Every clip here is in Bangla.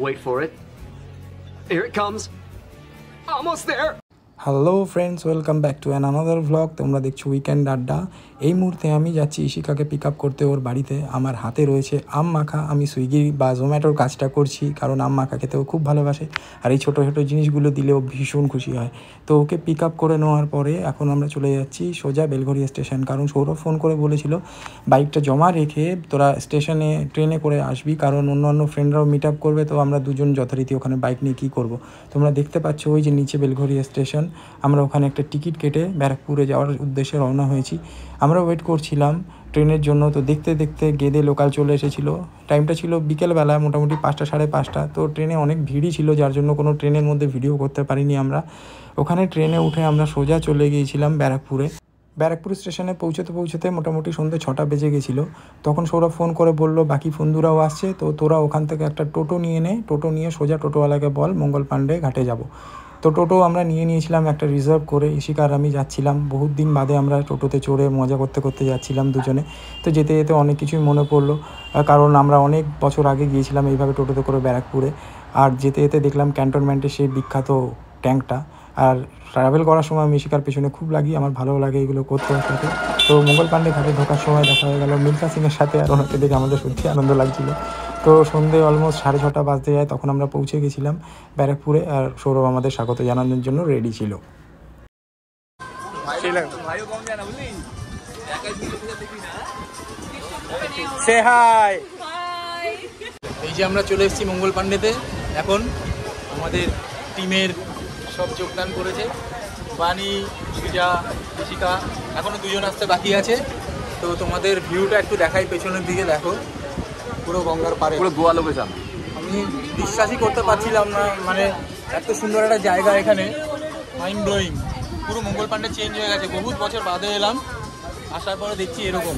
Wait for it. Here it comes. Almost there. Hello friends, welcome back to another vlog. তোমরা দেখছো উইকেন্ড আড্ডা। এই মুহূর্তে আমি যাচ্ছি ইশিকাকে পিক আপ করতে ওর বাড়িতে। আমার হাতে রয়েছে আম মাখা। আমি সুইগি বা জোম্যাটোর কাজটা করছি, কারণ আম মাখা খেতেও খুব ভালোবাসে, আর এই ছোটো ছোটো জিনিসগুলো দিলেও ভীষণ খুশি হয়। তো ওকে পিক আপ করে নেওয়ার পরে এখন আমরা চলে যাচ্ছি সোজা বেলঘড়িয়া স্টেশন, কারণ সৌরভ ফোন করে বলেছিল বাইকটা জমা রেখে তোরা স্টেশনে ট্রেনে করে আসবি, কারণ অন্য ফ্রেন্ডরাও মিট আপ করবে। তো আমরা দুজন যথারীতি ওখানে বাইক নিয়ে কী করব। তোমরা দেখতে পাচ্ছ ওই যে নিচে বেলঘড়িয়া স্টেশন। আমরা ওখানে একটা টিকিট কেটে ব্যারাকপুরে যাওয়ার উদ্দেশ্যে রওনা হয়েছি। আমরা ওয়েট করছিলাম ট্রেনের জন্য। তো দেখতে দেখতে গেদে লোকাল চলে এসেছিলো। টাইমটা ছিল বিকেলবেলা, মোটামুটি 5টা সাড়ে 5টা। তো ট্রেনে অনেক ভিড়ই ছিল, যার জন্য কোনো ট্রেনের মধ্যে ভিডিও করতে পারিনি আমরা। ওখানে ট্রেনে উঠে আমরা সোজা চলে গিয়েছিলাম ব্যারাকপুরে। ব্যারাকপুর স্টেশনে পৌঁছতে মোটামুটি সন্ধ্যে 6টা বেজে গেছিলো। তখন সৌরভ ফোন করে বললো বাকি বন্ধুরাও আসছে, তো তোরা ওখান থেকে একটা টোটো নিয়ে সোজা টোটোওয়ালাকে বল মঙ্গল পাণ্ডে ঘাটে যাব। তো টোটো আমরা নিয়েছিলাম একটা রিজার্ভ করে। ইশিকা আর আমি যাচ্ছিলাম, বহুত দিন বাদে আমরা টোটোতে চড়ে মজা করতে যাচ্ছিলাম দুজনে। তো যেতে যেতে অনেক কিছুই মনে পড়লো, কারণ আমরা অনেক বছর আগে গিয়েছিলাম এইভাবে টোটোতে করে ব্যারাকপুরে। আর যেতে যেতে দেখলাম ক্যান্টনমেন্টের সেই বিখ্যাত ট্যাঙ্কটা। আর ট্রাভেল করার সময় আমি ইশিকার পেছনে খুব লাগি, আমার ভালো লাগে এগুলো করতে সাথে। তো মঙ্গল পাণ্ডে ঘাটে ঢোকার সময় দেখা হয়ে গেল মিল্খা সিংয়ের সাথে, আর ওনাকে দেখে আমাদের সত্যি আনন্দ লাগছিলো। তো সন্ধে অলমোস্ট 6:30 বাজতে যায়, তখন আমরা পৌঁছে গেছিলাম ব্যারাকপুরে। আর সৌরভ আমাদের স্বাগত জানানোর জন্য রেডি ছিল। এই যে আমরা চলে এসেছি মঙ্গল পাণ্ডেতে। এখন আমাদের টিমের সব যোগদান করেছে, বানি, সৃজা, ইশিকা, এখনও দুজন আসতে বাকি আছে। তো তোমাদের ভিউটা একটু দেখাই, পেছনের দিকে দেখো, পুরো গঙ্গার পাড়ে, পুরো গোয়া লোকেশন। আমি বিশ্বাসই করতে পারছিলাম না, মানে এত সুন্দর একটা জায়গা এখানে, মাইন্ড ব্লোয়িং। পুরো মঙ্গল পাণ্ডে চেঞ্জ হয়ে গেছে, বহুত বছর বাদে এলাম, আসার পরে দেখছি এরকম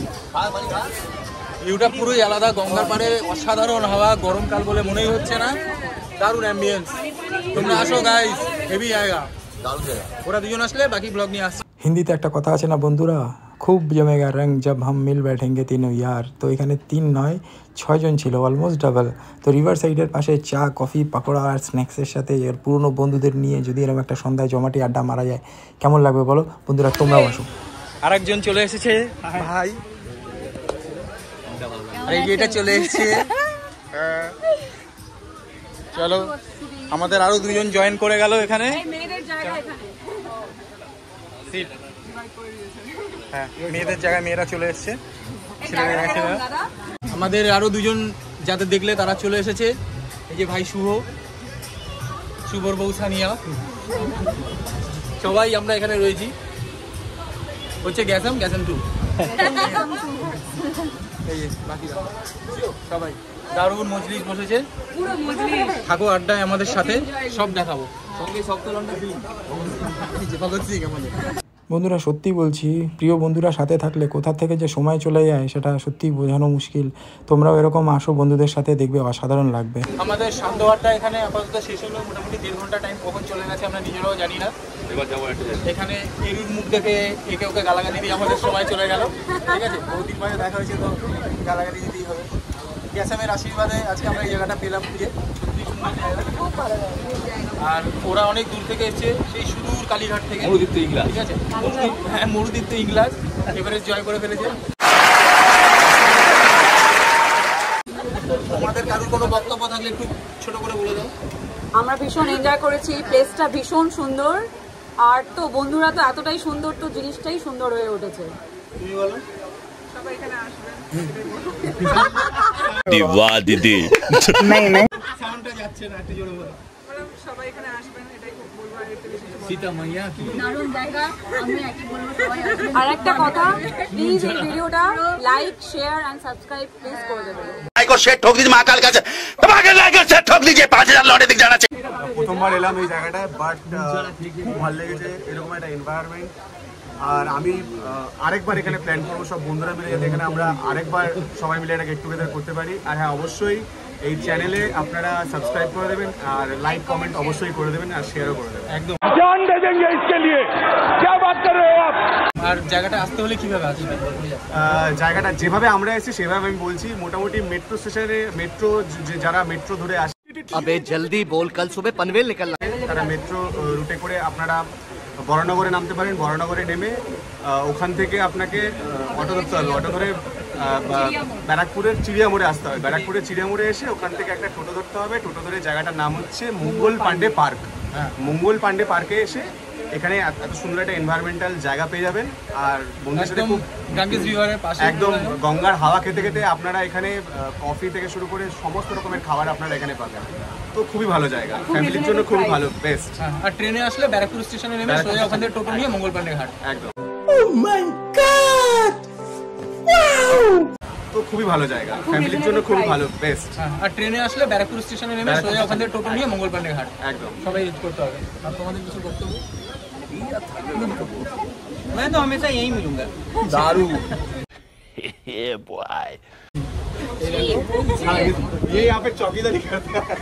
ভিউটা পুরোই আলাদা। গঙ্গার পাড়ে অসাধারণ হাওয়া, গরমকাল বলে মনেই হচ্ছে না, দারুণ অ্যাম্বিয়েন্স। তোমরা আসো গাইস, হেভি জায়গা, দারুণ জায়গা। ওরা দুজন আসলে বাকি ব্লগ নিয়ে আসছে। হিন্দিতে একটা কথা আছে না বন্ধুরা, খুব জমেগা রঙ জব হাম মিল बैठेंगे तीनों यार। তো এখানে 3 নয় 6 জন ছিল, অলমোস্ট ডাবল। তো রিভার সাইডের পাশে চা, কফি, পাকোড়া আর স্ন্যাক্সের সাথে এর পুরনো বন্ধুদের নিয়ে যদি এরকম একটা সন্ধ্যায় জমাটি আড্ডা মারা যায়, কেমন লাগবে বলো বন্ধুরা, তোমরাও আসো। আরেকজন চলে এসেছে ভাই, আর এই এটা চলে এসেছে। চলো, আমাদের আরো দুজন জয়েন করে গেল এখানে। হ্যাঁ, মেয়েদের জায়গায় মেয়েরা চলে এসছে। আমাদের আরো দুজন যাদের দেখলে তারা চলে এসেছে। এই যে ভাই শুভর বউ সানিয়া, সবাই আমরা এখানে রয়েছি। হচ্ছে গ্যাসাম 2। এই যে বাকিরা সবাই দারুণ মজলিস বসেছে, থাকো আড্ডায় আমাদের সাথে, সব দেখাবো। বন্ধুরা সত্যি বলছি, প্রিয় বন্ধুরা সাথে থাকলে কোথা থেকে যে সময় চলে যায় সেটা সত্যি বোঝানো মুশকিল। তোমরাও এরকম আসো বন্ধুদের সাথে, দেখবে অসাধারণ লাগবে। আমাদের শান্ত আড্ডা এখানে আপাতত শেষ হলো, মোটামুটি 1.5 ঘন্টা টাইম কখন চলে গেছে আমরা নিজেরাও জানি না। এবার যাবো এখানে এরুর মুখ দেখে একে ওকে গালাগালি দিয়ে আমাদের সময় চলে গেল। ঠিক আছে, বহুদিন পরে দেখা হয়েছে, তো গালাগালি দিতেই হবে। গ্যাসামের আশীর্বাদে আজকে আমরা এই জায়গাটা পেলাম খুঁজে, সত্যি সুন্দর জায়গা। আর ওরা অনেক দূর থেকে এসছে, সেই সুদূর কালীঘাট থেকে, মরুদীপ্ত ইংলাস। ঠিক আছে, হ্যাঁ মরুদীপ্ত ইংলাস এবারে জয় করে ফেলেছে। তোমাদের কারোর কোনো বক্তব্য থাকলে একটু ছোট করে বলে দাও। আমরা ভীষণ এনজয় করেছি, প্লেসটা ভীষণ সুন্দর, আর তো বন্ধুরা তো এতটাই সুন্দর, তো জিনিসটাই সুন্দর হয়ে উঠেছে। তুমি বলো। সবাই এখানে আসবেন। वाह दीदी সাউন্ডটা যাচ্ছে না, একটু জোরে বলো। সবাই এখানে আসবেন, এটাই বলবো। সীতা মাইয়া কি দারুণ জায়গা, আমি একই বলবো সবাই আসবেন। আর একটা কথা, প্লিজ এই ভিডিওটা like, share and subscribe please করে দেবেন। लाइक और शेयर ठोक दीजिए महाकाल का दबाकर लाइक और शेयर ठोक दीजिए 5000 लौटे दिख जाना चाहिए। প্রথমবার এলাম এই জায়গাটায়, বাট খুব ভালো লেগেছে এরকম একটা এনভায়রনমেন্ট। আর আমি আরেকবার এখানে প্ল্যান করবো সব বন্ধুরা মিলে, যাতে এখানে আমরা আরেকবার সবাই মিলে এটা গেট টুগেদার করতে পারি। আর হ্যাঁ, অবশ্যই এই চ্যানেলে আপনারা সাবস্ক্রাইব করে দেবেন, আর লাইক কমেন্ট অবশ্যই করে দেবেন, আর শেয়ারও করে দেবেন। একদম जान दे देंगे इसके लिए, क्या बात कर रहे हो आप। আর জায়গাটা আসতে হলে কিভাবে আসবে? জায়গাটা যেভাবে আমরা এসেছি সেভাবে আমি বলছি, মোটামুটি মেট্রো স্টেশনে যারা মেট্রো ধরে আসে अबे जल्दी बोल, कल सुबह पनवेल निकलना। তারা মেট্রো রুটে করে আপনারা বরানগরে নামতে পারেন। বরানগরে নেমে ওখান থেকে আপনাকে অটো ধরতে হবে। অটো ধরে ব্যারাকপুরের চিড়িয়ামোড়ে আসতে হবে। ব্যারাকপুরের চিড়িয়ামোড়ে এসে ওখান থেকে একটা টোটো ধরতে হবে। টোটো ধরে জায়গাটার নাম হচ্ছে মঙ্গল পাণ্ডে পার্ক। মঙ্গল পাণ্ডে পার্কে এসে এখানে এত সুন্দর একটা এনভায়রনমেন্টাল জায়গা পেয়ে যাবেন। আর বন্ধুদের সাথে খুব গাঙ্গেস রিভারের পাশে একদম গঙ্গার হাওয়া খেতে খেতে আপনারা এখানে কফি থেকে শুরু করে সমস্ত রকমের খাবার আপনারা এখানে পাবেন। তো খুবই ভালো জায়গা, ফ্যামিলির জন্য খুবই ভালো, বেস্ট। আর ট্রেনে আসলে ব্যারাকপুর স্টেশনে নেমে সোজা ওখান থেকে টোটো নিয়ে মঙ্গল পাণ্ডে ঘাট। একদম। ও মাই গড, ওয়াও! তো খুবই ভালো জায়গা, ফ্যামিলির জন্য খুবই ভালো, বেস্ট। আর ট্রেনে আসলে ব্যারাকপুর স্টেশনে নেমে সোজা ওখান থেকে টোটো নিয়ে মঙ্গল পাণ্ডে ঘাট। একদম, সবাই ইউজ করতে হবে। আর তোমাদের কিছু বক্তব্য? मैं तो हमेशा यही मिलूंगा। दारू ये बॉय ये यहाँ पे चौकीदारी करते हैं।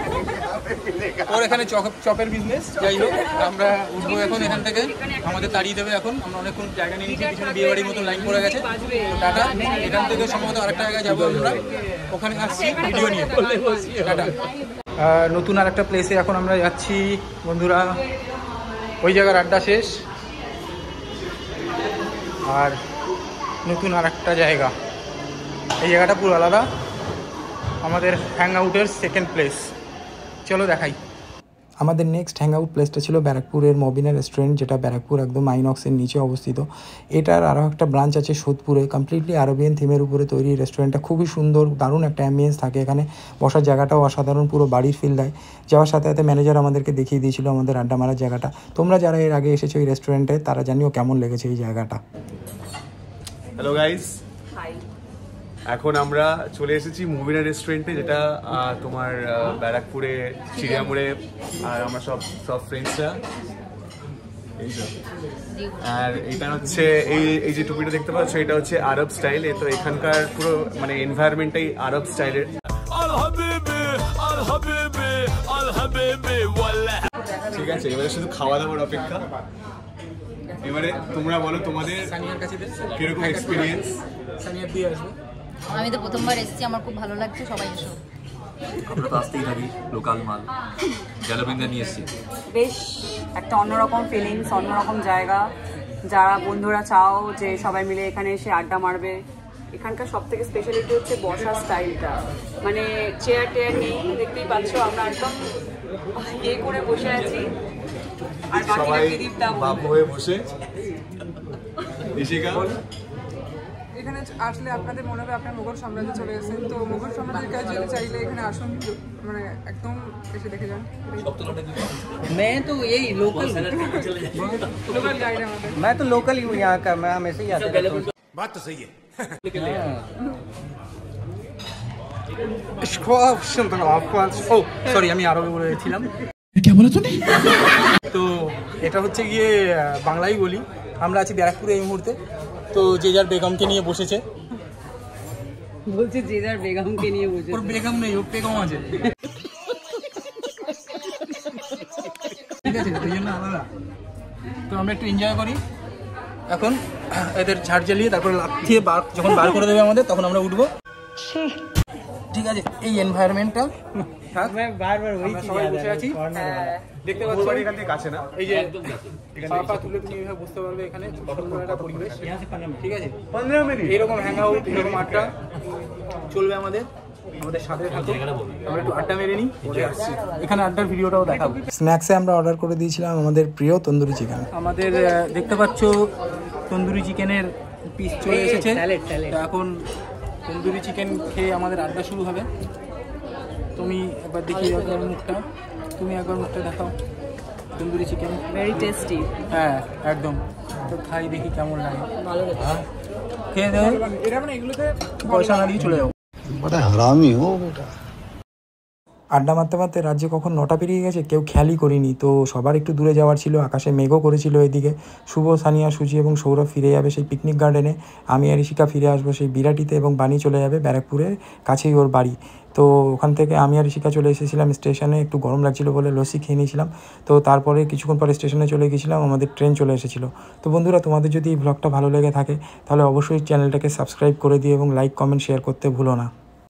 ওর এখানে চপের বিজনেস। যাই হোক, আমরা উঠবো এখন এখান থেকে। আমাদের তাড়িয়ে দেবে এখন। আমরা অনেকক্ষণ জায়গা নিয়ে নিচ্ছি, পিছনে বিয়ে বাড়ির মতো লাইন পড়ে গেছে। টাটা। এখান থেকে সম্ভবত আরেকটা জায়গায় যাবো আমরা, ওখানে আসছি ভিডিও নিয়ে। টাটা। নতুন আরেকটা প্লেসে এখন আমরা যাচ্ছি বন্ধুরা। ওই জায়গার আড্ডা শেষ, আর নতুন আরেকটা জায়গা। এই জায়গাটা পুরো আলাদা, আমাদের হ্যাং আউটের সেকেন্ড প্লেস। চলো দেখাই। আমাদের নেক্সট হ্যাং আউট প্লেসটা ছিল ব্যারাকপুরের মবিনা রেস্টুরেন্ট, যেটা ব্যারাকপুর একদম আইনক্সের নিচে অবস্থিত। এটার আরও একটা ব্রাঞ্চ আছে সোদপুরে। কমপ্লিটলি আরবিয়ান থিমের উপরে তৈরি রেস্টুরেন্টটা, খুবই সুন্দর, দারুণ একটা অ্যাম্বিয়েন্স থাকে এখানে। বসার জায়গাটাও অসাধারণ, পুরো বাড়ির ফিল দেয়। যাওয়ার সাথে সাথে ম্যানেজার আমাদেরকে দেখিয়ে দিয়েছিল আমাদের আড্ডা মারার জায়গাটা। তোমরা যারা এর আগে এসেছো এই রেস্টুরেন্টে, তারা জানিও কেমন লেগেছে এই জায়গাটা। হ্যালো গাইস, এখন আমরা চলে এসেছি মুভিনা রেস্টুরেন্টে, যেটা তোমার ব্যারাকপুরে চিড়িয়ামোড়ে। আর আমরা সব ফ্রেন্ডসরা। আর এটা হচ্ছে এই যে টুপিটা দেখতে পাচ্ছ, এটা হচ্ছে আরব স্টাইল। তো এখানকার পুরো মানে এনভায়রনমেন্টটাই আরব স্টাইলের। ঠিক আছে, এবারে শুধু খাওয়া দাওয়ার অপেক্ষা। এবারে তোমরা বলো তোমাদের কিরকম এক্সপিরিয়েন্স। আমি তো প্রথমবার এসেছি, আমার খুব ভালো লাগছে। সবাই এসো। আমরা তো আসতেই থাকি, লোকাল মাল জলবিন্দা নিয়ে এসেছি। বেশ একটা অন্যরকম ফিলিংস, অন্যরকম জায়গা। যারা বন্ধুরা চাও যে সবাই মিলে এখানে এসে আড্ডা মারবে, এখানকার সব থেকে স্পেশালিটি হচ্ছে বসার স্টাইলটা। মানে চেয়ার টেয়ার নেই, দেখতেই পাচ্ছ আমরা একদম ইয়ে করে বসে আছি। আর সবাই বাবু হয়ে বসে। ইশিকা, এখানে আসলে আপনাদের মনে হবে আপনার মুঘল সাম্রাজ্যে চলে এসেছেন। তো মুঘল সাম্রাজ্যের কাজ যদি চাইলে এখানে আসুন, মানে একদম এসে দেখে যান। मैं तो यही लोकल गाइड है हमारे। मैं तो लोकल ही हूँ यहाँ का, मैं हमेशा ही आता हूँ। बात तो सही है। সরি, আমি আরবে বলেছিলাম। তো এটা হচ্ছে গিয়ে বাংলাই বলি। আমরা আছি ব্যারাকপুরে এই মুহূর্তে। তো যে যার বেগমকে নিয়ে বসেছে। বলছে যে যার বেগমকে নিয়ে বসেছে। ওর বেগম নেই, ওর বেগম আছে। ঠিক আছে, এই জন্য আলাদা। তো আমরা একটু এনজয় করি এখন। এদের ঝাড় জ্বালিয়ে তারপরে লাফিয়ে যখন বার করে দেবে আমাদের, তখন আমরা উঠবো। ঠিক আছে, এই এনভায়রনমেন্টটা বারবার সবাই বসে আছি। দেখতে পাচ্ছ এখান থেকে কাছে না, এই যে পা তুলে তুমি এভাবে বুঝতে পারবে এখানে সুন্দর একটা পরিবেশ। ঠিক আছে, 15 মিনিট এইরকম হ্যাং আউট, এরকম আড্ডা চলবে আমাদের সাথে। থাকো, আমরা একটু আড্ডা মেরে নিই, পরে আসছি। এখানে আড্ডার ভিডিওটাও দেখাবো। স্ন্যাক্সে আমরা অর্ডার করে দিয়েছিলাম আমাদের প্রিয় তন্দুরি চিকেন। আমাদের দেখতে পাচ্ছ তন্দুরি চিকেনের পিস চলে এসেছে। তো এখন তন্দুরি চিকেন খেয়ে আমাদের আড্ডা শুরু হবে। তুমি একবার দেখি একবার মুখটা দেখাও। Tandoori chicken very tasty. হ্যাঁ একদম। তো খাই, দেখি কেমন লাগে। ভালো লাগে, খেয়ে দেবে। এটা মানে এগুলোতে পয়সা না দিয়ে চলে যাও। আড্ডা মারতে মারতে রাজ্যে কখন 9টা পেরিয়ে গেছে কেউ খেয়ালই করিনি। তো সবার একটু দূরে যাওয়ার ছিল, আকাশে মেঘও করেছিল এদিকে। শুভ, সানিয়া, সুচি এবং সৌরভ ফিরে যাবে সেই পিকনিক গার্ডেনে। আমি আর ঋষিকা ফিরে আসবো সেই বিরাটিতে, এবং বানি চলে যাবে ব্যারাকপুরের কাছেই ওর বাড়ি। তো ওখান থেকে আমি আর ঋষিকা চলে এসেছিলাম স্টেশনে। একটু গরম লাগছিল বলে লস্যি খেয়ে নিয়েছিলাম। তো তারপরে কিছুক্ষণ পরে স্টেশনে চলে গেছিলাম, আমাদের ট্রেন চলে এসেছিলো। তো বন্ধুরা, তোমাদের যদি এই ব্লগটা ভালো লেগে থাকে তাহলে অবশ্যই চ্যানেলটাকে সাবস্ক্রাইব করে দিও এবং লাইক, কমেন্ট, শেয়ার করতে ভুলো না।